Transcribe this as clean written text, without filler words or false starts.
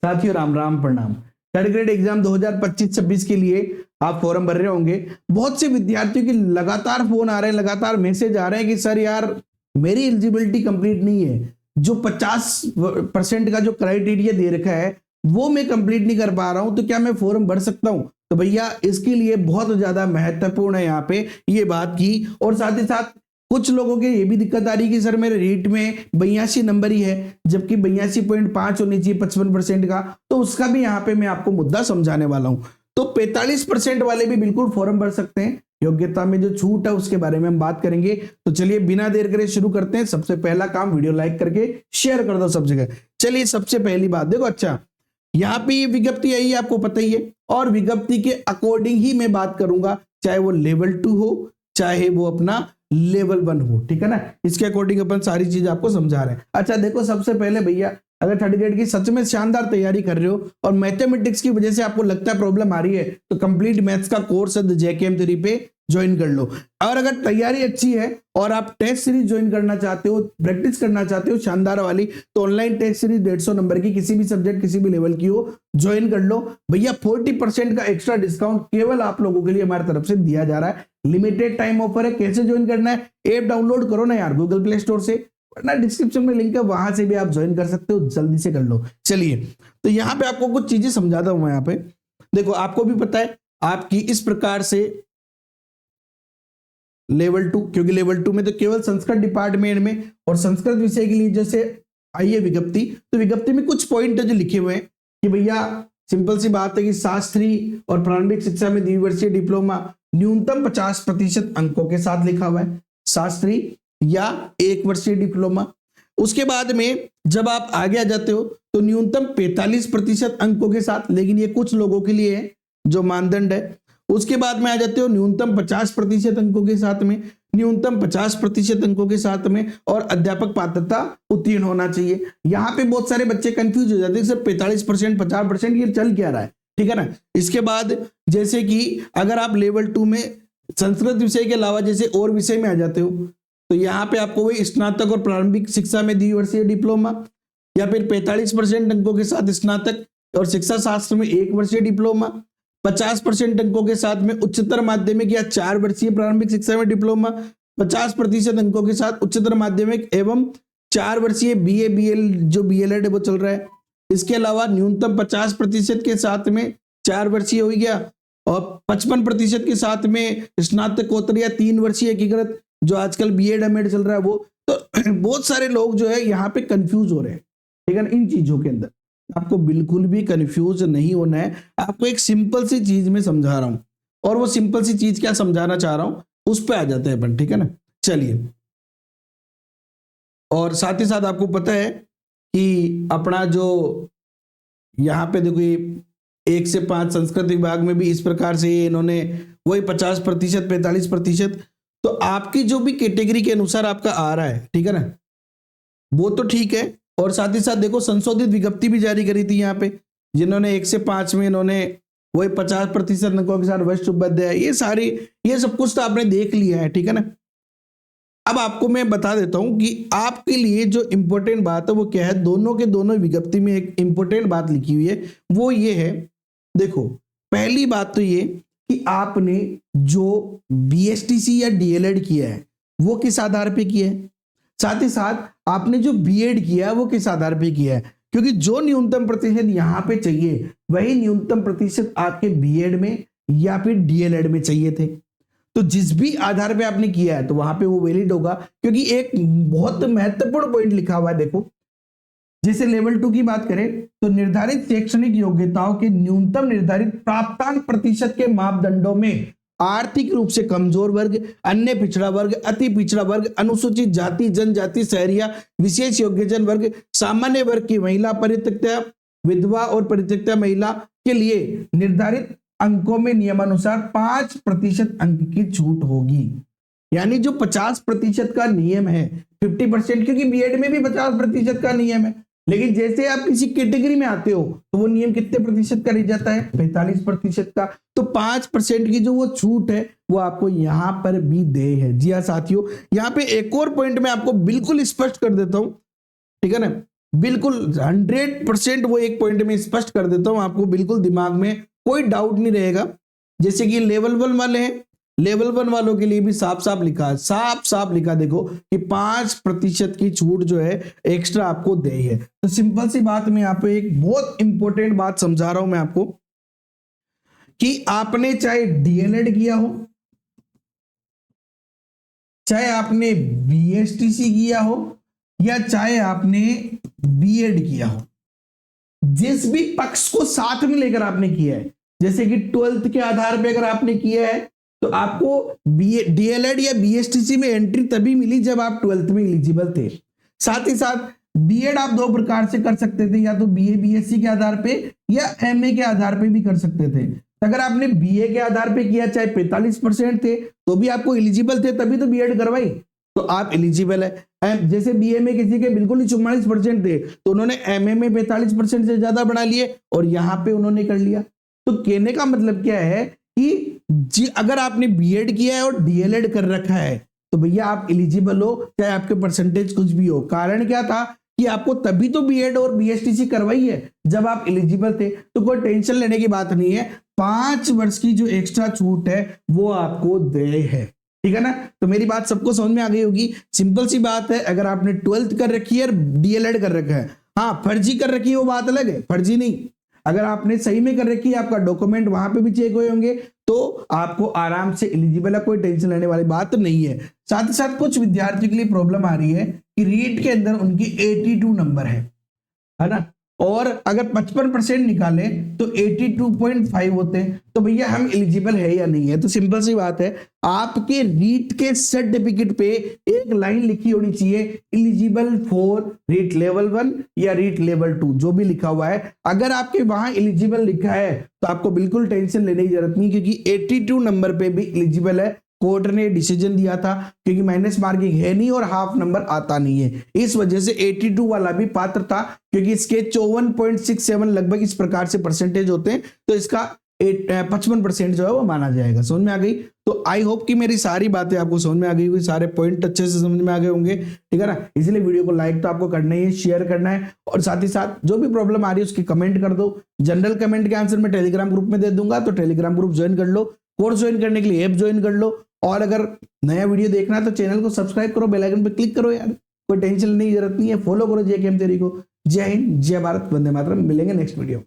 साथियों राम राम प्रणाम। Third grade exam 2025-26 के लिए आप फॉर्म भर रहे होंगे। बहुत से विद्यार्थियों की लगातार फोन आ रहे हैं, लगातार मैसेज आ रहे हैं कि सर यार मेरी एलिजिबिलिटी कंप्लीट नहीं है, जो 50% का जो क्राइटेरिया दे रखा है वो मैं कंप्लीट नहीं कर पा रहा हूं, तो क्या मैं फॉर्म भर सकता हूं? तो भैया इसके लिए बहुत ज्यादा महत्वपूर्ण है यहाँ पे ये बात की। और साथ ही साथ कुछ लोगों के ये भी दिक्कत आ रही है कि सर मेरे रीट में 82 नंबर ही है, जबकि 82.5 होनी चाहिए 55% का। तो उसका भी यहाँ पे मैं आपको मुद्दा समझाने वाला हूं। तो 45% वाले भी बिल्कुल फॉर्म भर सकते हैं। योग्यता में जो छूट है उसके बारे में हम बात करेंगे। तो चलिए बिना देर करे शुरू करते हैं। सबसे पहला काम वीडियो लाइक करके शेयर कर दो सब जगह। चलिए सबसे पहली बात देखो, अच्छा यहाँ पे ये विज्ञप्ति आई है, आपको पता ही है, और विज्ञप्ति के अकॉर्डिंग ही मैं बात करूंगा, चाहे वो लेवल 2 हो चाहे वो अपना लेवल 1 हो, ठीक है ना। इसके अकॉर्डिंग अपन सारी चीज आपको समझा रहे हैं। अच्छा देखो, सबसे पहले भैया अगर थर्ड ग्रेड की सच में शानदार तैयारी कर रहे हो और मैथमेटिक्स की वजह से आपको लगता है प्रॉब्लम आ रही है, तो कंप्लीट मैथ्स का कोर्स है JKM3 पे ज्वाइन कर लो। और अगर तैयारी अच्छी है और आप टेस्ट सीरीज ज्वाइन करना चाहते हो, प्रैक्टिस करना चाहते हो शानदार वाली, तो ऑनलाइन टेस्ट सीरीज 150 नंबर की, किसी भी सब्जेक्ट किसी भी लेवल की हो, ज्वाइन कर लो भैया। 40% का एक्स्ट्रा डिस्काउंट केवल आप लोगों के लिए हमारी तरफ से दिया जा रहा है। लिमिटेड टाइम ऑफर है। कैसे ज्वाइन करना है? ऐप डाउनलोड करो ना यार गूगल प्ले स्टोर से, वरना डिस्क्रिप्शन में लिंक है, वहां से भी आप ज्वाइन कर सकते हो, जल्दी से कर लो। चलिए तो यहाँ पे आपको कुछ चीजें समझाता हूं मैं। यहाँ पे देखो, आपको भी पता है आपकी इस प्रकार से लेवल 2, क्योंकि लेवल 2 में तो केवल संस्कृत डिपार्टमेंट में और संस्कृत विषय के लिए जैसे आई है विज्ञप्ति, तो विज्ञप्ति में कुछ पॉइंट है जो लिखे हुए हैं कि भैया सिंपल सी बात है कि शास्त्री और प्रारंभिक शिक्षा में द्विवर्षीय डिप्लोमा न्यूनतम 50% अंकों के साथ लिखा हुआ है, शास्त्री या 1 वर्षीय डिप्लोमा। उसके बाद में जब आप आगे आ जाते हो तो न्यूनतम 45% अंकों के साथ, लेकिन ये कुछ लोगों के लिए है जो मानदंड है। उसके बाद में आ जाते हो न्यूनतम 50% अंकों के साथ में, न्यूनतम 50% अंकों के साथ में, और अध्यापक पात्रता उत्तीर्ण होना चाहिए। यहाँ पे बहुत सारे बच्चे कंफ्यूज हो जाते हैं, सर 45% 50% ये चल क्या रहा है, ठीक है ना। इसके बाद जैसे कि अगर आप लेवल 2 में संस्कृत विषय के अलावा जैसे और विषय में आ जाते हो, तो यहाँ पे आपको वही स्नातक और प्रारंभिक शिक्षा में द्विवर्षीय डिप्लोमा, या फिर 45% अंकों के साथ स्नातक और शिक्षा शास्त्र में 1 वर्षीय डिप्लोमा, 50% अंकों के साथ में उच्चतर माध्यमिक या 4 वर्षीय प्रारंभिक शिक्षा में डिप्लोमा, 50% अंकों के साथ उच्चतर माध्यमिक एवं 4 वर्षीय BA BL जो BLED है वो चल रहा है। इसके अलावा न्यूनतम 50% के साथ में 4 वर्षीय हो गया, और 55% के साथ में स्नातकोत्तर या 3 वर्षीय एकीकृत जो आजकल BEd MEd चल रहा है वो। तो बहुत सारे लोग जो है यहाँ पे कंफ्यूज हो रहे हैं, ठीक है ना, इन चीजों के अंदर। आपको बिल्कुल भी कंफ्यूज नहीं होना है। आपको एक सिंपल सी चीज में समझा रहा हूं, और वो सिंपल सी चीज क्या समझाना चाह रहा हूं उस पर आ जाते हैं अपन, ठीक है ना। चलिए, और साथ ही साथ आपको पता है कि अपना जो यहाँ पे देखो, ये 1 से 5 संस्कृत विभाग में भी इस प्रकार से इन्होंने वही 50% 45%, तो आपकी जो भी कैटेगरी के अनुसार आपका आ रहा है, ठीक है ना, वो तो ठीक है। और साथ ही साथ देखो, संशोधित विज्ञप्ति भी जारी करी थी यहाँ पे, जिन्होंने 1 से 5 में इन्होंने वही 50% अंकों के साथ वरिष्ठ उपाध्याय, ये सब कुछ तो आपने देख लिया है, ठीक है ना। अब आपको मैं बता देता हूं कि आपके लिए जो इंपॉर्टेंट बात है वो क्या है। दोनों के दोनों विज्ञप्ति में एक इंपॉर्टेंट बात लिखी हुई है, वो ये है, देखो पहली बात तो ये कि आपने जो BSTC या DLED किया है वो किस आधार पे किया है, साथ ही साथ आपने जो BEd किया है वो किस आधार पे किया है, क्योंकि जो न्यूनतम प्रतिशत यहाँ पे चाहिए वही न्यूनतम प्रतिशत आपके BEd में या फिर DLED में चाहिए थे। तो जिस भी आधार पे आपने किया है तो वहां पे वो वैलिड होगा, क्योंकि एक बहुत महत्वपूर्ण पॉइंट लिखा हुआ है। देखो, जैसे लेवल 2 की बात करें तो निर्धारित शैक्षणिक योग्यताओं के न्यूनतम निर्धारित प्राप्तांक प्रतिशत के मापदंडों में आर्थिक रूप से कमजोर वर्ग, अन्य पिछड़ा वर्ग, अति पिछड़ा वर्ग, अनुसूचित जाति जनजाति, शहरिया, विशेष योग्यजन वर्ग, सामान्य वर्ग की महिला, परित्यक्ता विधवा और परित्यक्ता महिला के लिए निर्धारित अंकों में नियमानुसार 5% अंक की छूट होगी। यानी जो 50% का नियम है, 50%, क्योंकि BEd में भी 50% का नियम है, लेकिन जैसे आप किसी कैटेगरी में आते हो तो वो नियम कितने प्रतिशत का रह जाता है, 45% का। तो 5% की जो वो छूट है वो आपको यहाँ पर भी दे है। जी हाँ साथियों, यहाँ पे एक और पॉइंट मैं आपको बिल्कुल स्पष्ट कर देता हूं, ठीक है ना। बिल्कुल 100% वो एक पॉइंट में स्पष्ट कर देता हूं आपको, बिल्कुल दिमाग में कोई डाउट नहीं रहेगा। जैसे कि लेवल 1 वाले हैं, लेवल 1 वालों के लिए भी साफ साफ लिखा है, साफ साफ लिखा देखो कि 5% की छूट जो है एक्स्ट्रा आपको दे है। तो सिंपल सी बात, मैं यहाँ पे एक बहुत इंपॉर्टेंट बात समझा रहा हूं मैं आपको कि आपने चाहे डीएलएड किया हो, चाहे आपने बीएसटीसी किया हो, या चाहे आपने बीएड किया हो, जिस भी पक्ष को साथ में लेकर आपने किया है, जैसे कि 12th के आधार पे अगर आपने किया है तो आपको डीएलएड या बीएसटीसी में एंट्री तभी मिली जब आप 12th में एलिजिबल थे। साथ ही साथ बीएड आप दो प्रकार से कर सकते थे, या तो बीए बीएससी के आधार पे या एमए के आधार पे भी कर सकते थे। अगर आपने बीए के आधार पे किया, चाहे 45% थे तो भी आपको एलिजिबल थे, तभी तो बीएड करवाई, तो आप एलिजिबल है। जैसे बीए में किसी के बिल्कुल ही 44% थे तो उन्होंने एमए में 45% से ज्यादा बढ़ा लिए और यहां पे उन्होंने कर लिया। तो कहने का मतलब क्या है कि अगर आपने बीएड किया है और डीएलएड कर रखा है तो भैया आप एलिजिबल हो, चाहे आपके परसेंटेज कुछ भी हो। कारण क्या था कि आपको तभी तो बीएड और बीएसटीसी करवाई है जब आप एलिजिबल थे, तो कोई टेंशन लेने की बात नहीं है। 5 वर्ष की जो एक्स्ट्रा छूट है वो आपको दे है, ठीक है ना। तो मेरी बात सबको समझ में आ गई होगी। सिंपल सी बात है, अगर आपने 12th कर रखी है और डीएलएड कर रखा है, हाँ फर्जी कर रखी है वो बात अलग है, फर्जी नहीं। अगर आपने सही में कर रखी है, आपका डॉक्यूमेंट वहां पे भी चेक हुए होंगे, तो आपको आराम से एलिजिबल है, कोई टेंशन लेने वाली बात नहीं है। साथ ही साथ कुछ विद्यार्थियों के लिए प्रॉब्लम आ रही है कि रीट के अंदर उनकी 82 नंबर है ना, और अगर 55% निकाले तो 82.5 होते हैं, तो भैया हम एलिजिबल है या नहीं है। तो सिंपल सी बात है, आपके रीट के सर्टिफिकेट पे एक लाइन लिखी होनी चाहिए, एलिजिबल फॉर रीट लेवल 1 या रीट लेवल 2, जो भी लिखा हुआ है। अगर आपके वहां एलिजिबल लिखा है तो आपको बिल्कुल टेंशन लेने की जरूरत नहीं, क्योंकि 82 नंबर पे भी एलिजिबल है। कोर्ट ने डिसीजन दिया था, क्योंकि माइनस मार्किंग है नहीं और हाफ नंबर आता नहीं है, इस वजह से 82 वाला भी पात्र था, क्योंकि इसके 54.67 लगभग इस प्रकार से परसेंटेज होते हैं, तो इसका 55% जो है वो माना जाएगा। समझ में आ गई? तो आई होप कि मेरी सारी बातें आपको समझ में आ गई होगी, सारे पॉइंट अच्छे से समझ में आ गए होंगे, ठीक है ना। इसलिए वीडियो को लाइक तो आपको करना ही है, शेयर करना है, और साथ ही साथ जो भी प्रॉब्लम आ रही है उसकी कमेंट कर दो। जनरल कमेंट के आंसर मैं टेलीग्राम ग्रुप में दे दूंगा, तो टेलीग्राम ग्रुप ज्वाइन कर लो। कोर्स ज्वाइन करने के लिए ऐप ज्वाइन कर लो, और अगर नया वीडियो देखना है तो चैनल को सब्सक्राइब करो, बेल आइकन पे क्लिक करो यार, कोई टेंशन लेने की जरूरत नहीं है। फॉलो करो जेकेएम थ्योरी को। जय हिंद, जय भारत, वंदे मातरम। मिलेंगे नेक्स्ट वीडियो में।